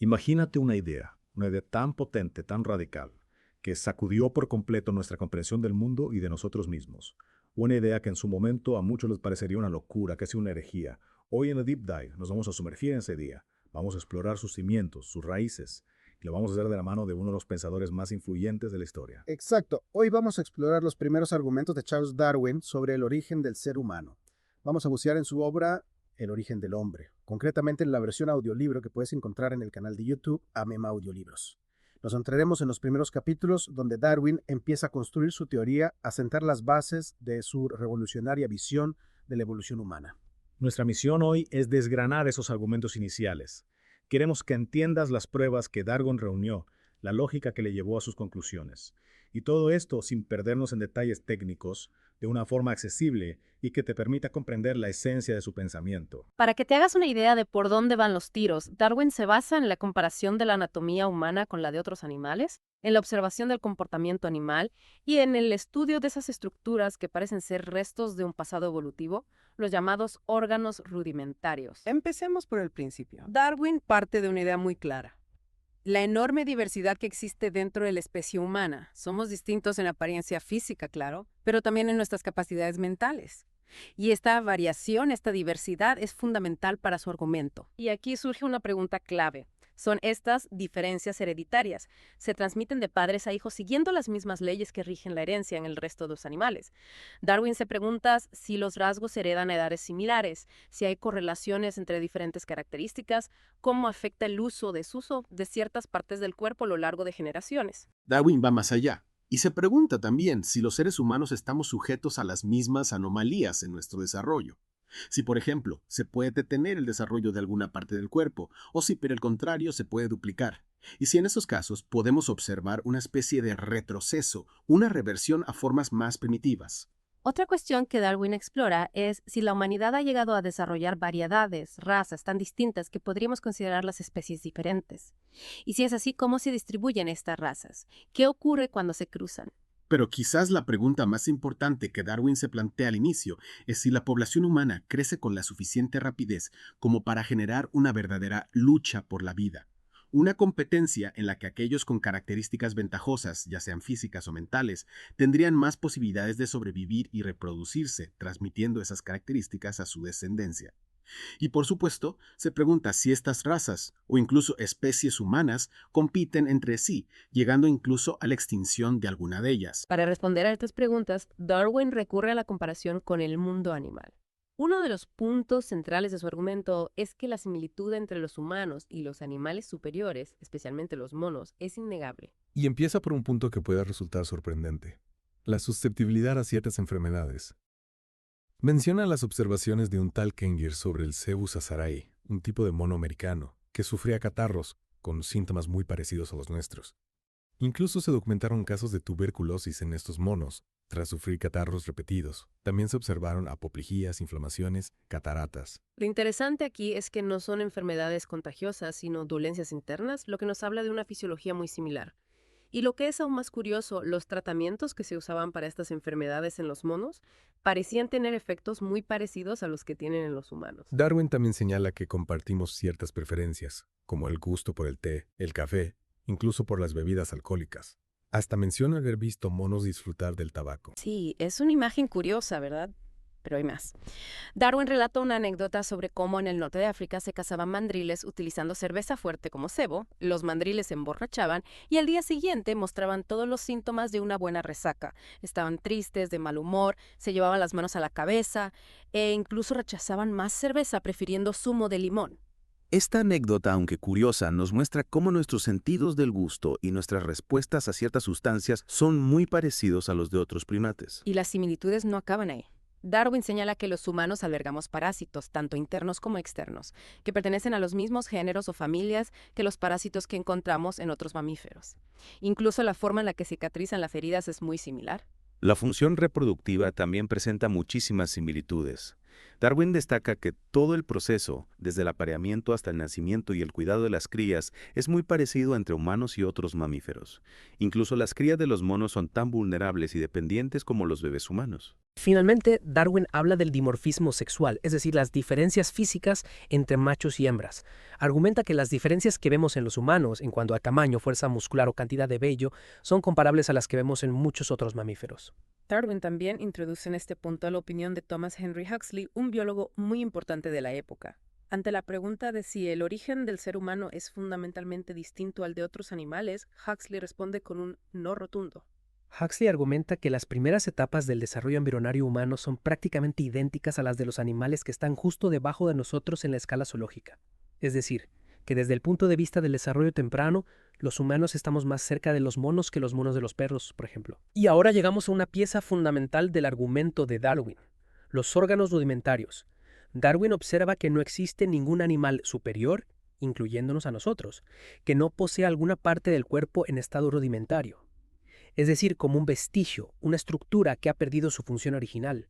Imagínate una idea tan potente, tan radical, que sacudió por completo nuestra comprensión del mundo y de nosotros mismos. Una idea que en su momento a muchos les parecería una locura, casi una herejía. Hoy en el Deep Dive nos vamos a sumergir en ese día. Vamos a explorar sus cimientos, sus raíces, y lo vamos a hacer de la mano de uno de los pensadores más influyentes de la historia. Exacto. Hoy vamos a explorar los primeros argumentos de Charles Darwin sobre el origen del ser humano. Vamos a bucear en su obra El origen del hombre, concretamente en la versión audiolibro que puedes encontrar en el canal de YouTube AMEM Audiolibros. Nos centraremos en los primeros capítulos donde Darwin empieza a construir su teoría, a sentar las bases de su revolucionaria visión de la evolución humana. Nuestra misión hoy es desgranar esos argumentos iniciales. Queremos que entiendas las pruebas que Darwin reunió, la lógica que le llevó a sus conclusiones. Y todo esto sin perdernos en detalles técnicos, de una forma accesible y que te permita comprender la esencia de su pensamiento. Para que te hagas una idea de por dónde van los tiros, Darwin se basa en la comparación de la anatomía humana con la de otros animales, en la observación del comportamiento animal y en el estudio de esas estructuras que parecen ser restos de un pasado evolutivo, los llamados órganos rudimentarios. Empecemos por el principio. Darwin parte de una idea muy clara. La enorme diversidad que existe dentro de la especie humana. Somos distintos en apariencia física, claro, pero también en nuestras capacidades mentales. Y esta variación, esta diversidad es fundamental para su argumento. Y aquí surge una pregunta clave. ¿Son estas diferencias hereditarias? ¿Se transmiten de padres a hijos siguiendo las mismas leyes que rigen la herencia en el resto de los animales? Darwin se pregunta si los rasgos se heredan a edades similares, si hay correlaciones entre diferentes características, cómo afecta el uso o desuso de ciertas partes del cuerpo a lo largo de generaciones. Darwin va más allá y se pregunta también si los seres humanos estamos sujetos a las mismas anomalías en nuestro desarrollo. Si, por ejemplo, se puede detener el desarrollo de alguna parte del cuerpo, o si, por el contrario, se puede duplicar. Y si en esos casos podemos observar una especie de retroceso, una reversión a formas más primitivas. Otra cuestión que Darwin explora es si la humanidad ha llegado a desarrollar variedades, razas tan distintas que podríamos considerarlas especies diferentes. Y si es así, ¿cómo se distribuyen estas razas? ¿Qué ocurre cuando se cruzan? Pero quizás la pregunta más importante que Darwin se plantea al inicio es si la población humana crece con la suficiente rapidez como para generar una verdadera lucha por la vida. Una competencia en la que aquellos con características ventajosas, ya sean físicas o mentales, tendrían más posibilidades de sobrevivir y reproducirse, transmitiendo esas características a su descendencia. Y por supuesto, se pregunta si estas razas, o incluso especies humanas, compiten entre sí, llegando incluso a la extinción de alguna de ellas. Para responder a estas preguntas, Darwin recurre a la comparación con el mundo animal. Uno de los puntos centrales de su argumento es que la similitud entre los humanos y los animales superiores, especialmente los monos, es innegable. Y empieza por un punto que puede resultar sorprendente: la susceptibilidad a ciertas enfermedades. Menciona las observaciones de un tal Kengir sobre el Cebus azarae, un tipo de mono americano, que sufría catarros, con síntomas muy parecidos a los nuestros. Incluso se documentaron casos de tuberculosis en estos monos, tras sufrir catarros repetidos. También se observaron apoplejías, inflamaciones, cataratas. Lo interesante aquí es que no son enfermedades contagiosas, sino dolencias internas, lo que nos habla de una fisiología muy similar. Y lo que es aún más curioso, los tratamientos que se usaban para estas enfermedades en los monos parecían tener efectos muy parecidos a los que tienen en los humanos. Darwin también señala que compartimos ciertas preferencias, como el gusto por el té, el café, incluso por las bebidas alcohólicas. Hasta menciona haber visto monos disfrutar del tabaco. Sí, es una imagen curiosa, ¿verdad? Pero hay más. Darwin relata una anécdota sobre cómo en el norte de África se cazaban mandriles utilizando cerveza fuerte como cebo, los mandriles se emborrachaban y al día siguiente mostraban todos los síntomas de una buena resaca. Estaban tristes, de mal humor, se llevaban las manos a la cabeza e incluso rechazaban más cerveza prefiriendo zumo de limón. Esta anécdota, aunque curiosa, nos muestra cómo nuestros sentidos del gusto y nuestras respuestas a ciertas sustancias son muy parecidos a los de otros primates. Y las similitudes no acaban ahí. Darwin señala que los humanos albergamos parásitos, tanto internos como externos, que pertenecen a los mismos géneros o familias que los parásitos que encontramos en otros mamíferos. Incluso la forma en la que cicatrizan las heridas es muy similar. La función reproductiva también presenta muchísimas similitudes. Darwin destaca que todo el proceso, desde el apareamiento hasta el nacimiento y el cuidado de las crías, es muy parecido entre humanos y otros mamíferos. Incluso las crías de los monos son tan vulnerables y dependientes como los bebés humanos. Finalmente, Darwin habla del dimorfismo sexual, es decir, las diferencias físicas entre machos y hembras. Argumenta que las diferencias que vemos en los humanos en cuanto a tamaño, fuerza muscular o cantidad de vello son comparables a las que vemos en muchos otros mamíferos. Darwin también introduce en este punto la opinión de Thomas Henry Huxley, un biólogo muy importante de la época. Ante la pregunta de si el origen del ser humano es fundamentalmente distinto al de otros animales, Huxley responde con un no rotundo. Huxley argumenta que las primeras etapas del desarrollo embrionario humano son prácticamente idénticas a las de los animales que están justo debajo de nosotros en la escala zoológica. Es decir, que desde el punto de vista del desarrollo temprano, los humanos estamos más cerca de los monos que los monos de los perros, por ejemplo. Y ahora llegamos a una pieza fundamental del argumento de Darwin, los órganos rudimentarios. Darwin observa que no existe ningún animal superior, incluyéndonos a nosotros, que no posea alguna parte del cuerpo en estado rudimentario. Es decir, como un vestigio, una estructura que ha perdido su función original,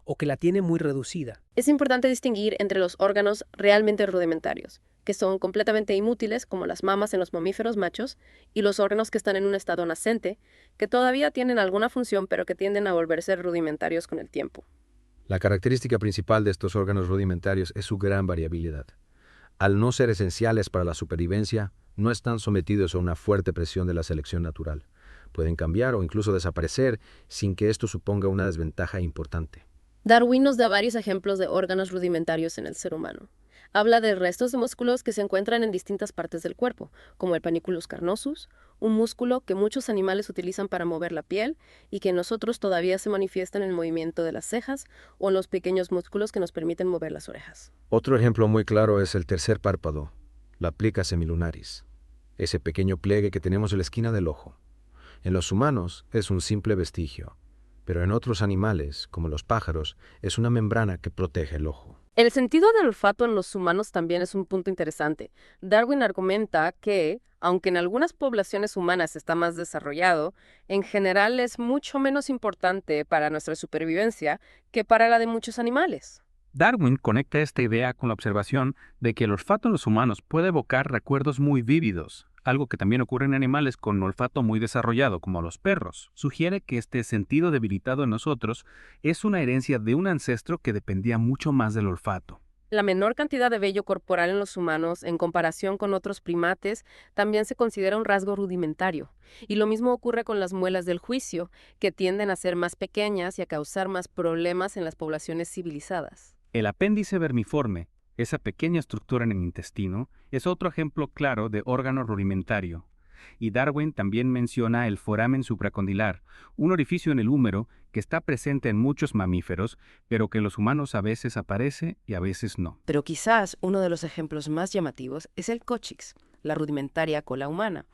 o que la tiene muy reducida. Es importante distinguir entre los órganos realmente rudimentarios, que son completamente inútiles, como las mamas en los mamíferos machos, y los órganos que están en un estado nascente, que todavía tienen alguna función, pero que tienden a volverse rudimentarios con el tiempo. La característica principal de estos órganos rudimentarios es su gran variabilidad. Al no ser esenciales para la supervivencia, no están sometidos a una fuerte presión de la selección natural. Pueden cambiar o incluso desaparecer sin que esto suponga una desventaja importante. Darwin nos da varios ejemplos de órganos rudimentarios en el ser humano. Habla de restos de músculos que se encuentran en distintas partes del cuerpo, como el panniculus carnosus, un músculo que muchos animales utilizan para mover la piel y que en nosotros todavía se manifiesta en el movimiento de las cejas o en los pequeños músculos que nos permiten mover las orejas. Otro ejemplo muy claro es el tercer párpado, la plica semilunaris, ese pequeño pliegue que tenemos en la esquina del ojo. En los humanos es un simple vestigio, pero en otros animales, como los pájaros, es una membrana que protege el ojo. El sentido del olfato en los humanos también es un punto interesante. Darwin argumenta que, aunque en algunas poblaciones humanas está más desarrollado, en general es mucho menos importante para nuestra supervivencia que para la de muchos animales. Darwin conecta esta idea con la observación de que el olfato en los humanos puede evocar recuerdos muy vívidos, algo que también ocurre en animales con olfato muy desarrollado, como los perros. Sugiere que este sentido debilitado en nosotros es una herencia de un ancestro que dependía mucho más del olfato. La menor cantidad de vello corporal en los humanos, en comparación con otros primates, también se considera un rasgo rudimentario. Y lo mismo ocurre con las muelas del juicio, que tienden a ser más pequeñas y a causar más problemas en las poblaciones civilizadas. El apéndice vermiforme, esa pequeña estructura en el intestino, es otro ejemplo claro de órgano rudimentario. Y Darwin también menciona el foramen supracondilar, un orificio en el húmero que está presente en muchos mamíferos, pero que en los humanos a veces aparece y a veces no. Pero quizás uno de los ejemplos más llamativos es el cóccix, la rudimentaria cola humana.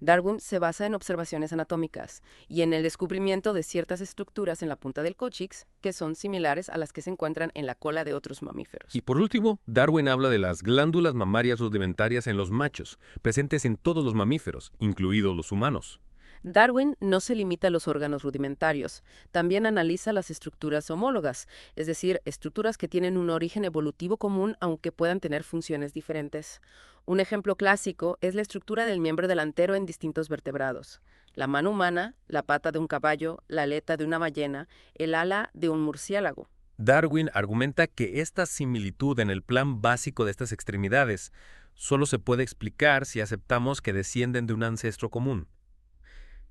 Darwin se basa en observaciones anatómicas y en el descubrimiento de ciertas estructuras en la punta del cóccix que son similares a las que se encuentran en la cola de otros mamíferos. Y por último, Darwin habla de las glándulas mamarias rudimentarias en los machos, presentes en todos los mamíferos, incluidos los humanos. Darwin no se limita a los órganos rudimentarios, también analiza las estructuras homólogas, es decir, estructuras que tienen un origen evolutivo común aunque puedan tener funciones diferentes. Un ejemplo clásico es la estructura del miembro delantero en distintos vertebrados. La mano humana, la pata de un caballo, la aleta de una ballena, el ala de un murciélago. Darwin argumenta que esta similitud en el plan básico de estas extremidades solo se puede explicar si aceptamos que descienden de un ancestro común.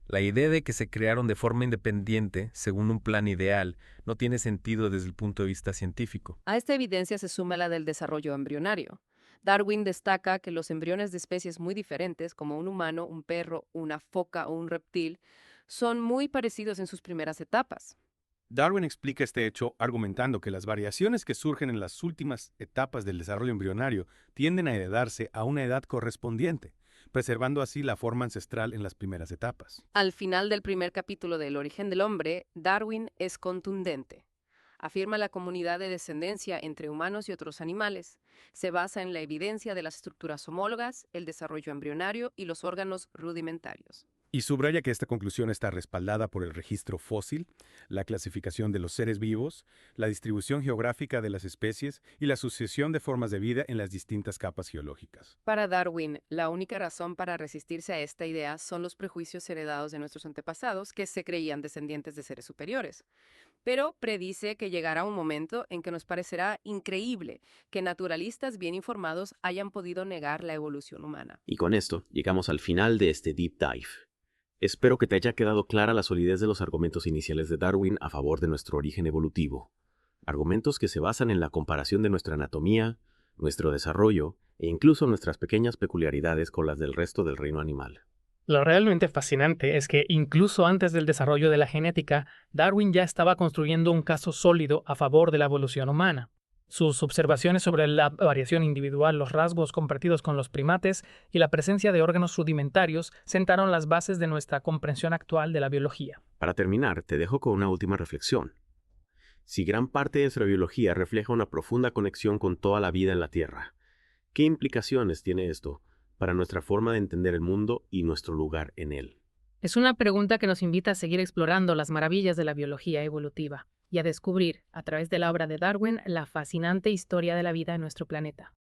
La idea de que se crearon de forma independiente, según un plan ideal, no tiene sentido desde el punto de vista científico. A esta evidencia se suma la del desarrollo embrionario. Darwin destaca que los embriones de especies muy diferentes, como un humano, un perro, una foca o un reptil, son muy parecidos en sus primeras etapas. Darwin explica este hecho argumentando que las variaciones que surgen en las últimas etapas del desarrollo embrionario tienden a heredarse a una edad correspondiente, preservando así la forma ancestral en las primeras etapas. Al final del primer capítulo del Origen del Hombre, Darwin es contundente. Afirma la comunidad de descendencia entre humanos y otros animales. Se basa en la evidencia de las estructuras homólogas, el desarrollo embrionario y los órganos rudimentarios. Y subraya que esta conclusión está respaldada por el registro fósil, la clasificación de los seres vivos, la distribución geográfica de las especies y la sucesión de formas de vida en las distintas capas geológicas. Para Darwin, la única razón para resistirse a esta idea son los prejuicios heredados de nuestros antepasados que se creían descendientes de seres superiores. Pero predice que llegará un momento en que nos parecerá increíble que naturalistas bien informados hayan podido negar la evolución humana. Y con esto llegamos al final de este Deep Dive. Espero que te haya quedado clara la solidez de los argumentos iniciales de Darwin a favor de nuestro origen evolutivo. Argumentos que se basan en la comparación de nuestra anatomía, nuestro desarrollo e incluso nuestras pequeñas peculiaridades con las del resto del reino animal. Lo realmente fascinante es que incluso antes del desarrollo de la genética, Darwin ya estaba construyendo un caso sólido a favor de la evolución humana. Sus observaciones sobre la variación individual, los rasgos compartidos con los primates y la presencia de órganos rudimentarios sentaron las bases de nuestra comprensión actual de la biología. Para terminar, te dejo con una última reflexión. Si gran parte de nuestra biología refleja una profunda conexión con toda la vida en la Tierra, ¿qué implicaciones tiene esto para nuestra forma de entender el mundo y nuestro lugar en él? Es una pregunta que nos invita a seguir explorando las maravillas de la biología evolutiva y a descubrir, a través de la obra de Darwin, la fascinante historia de la vida en nuestro planeta.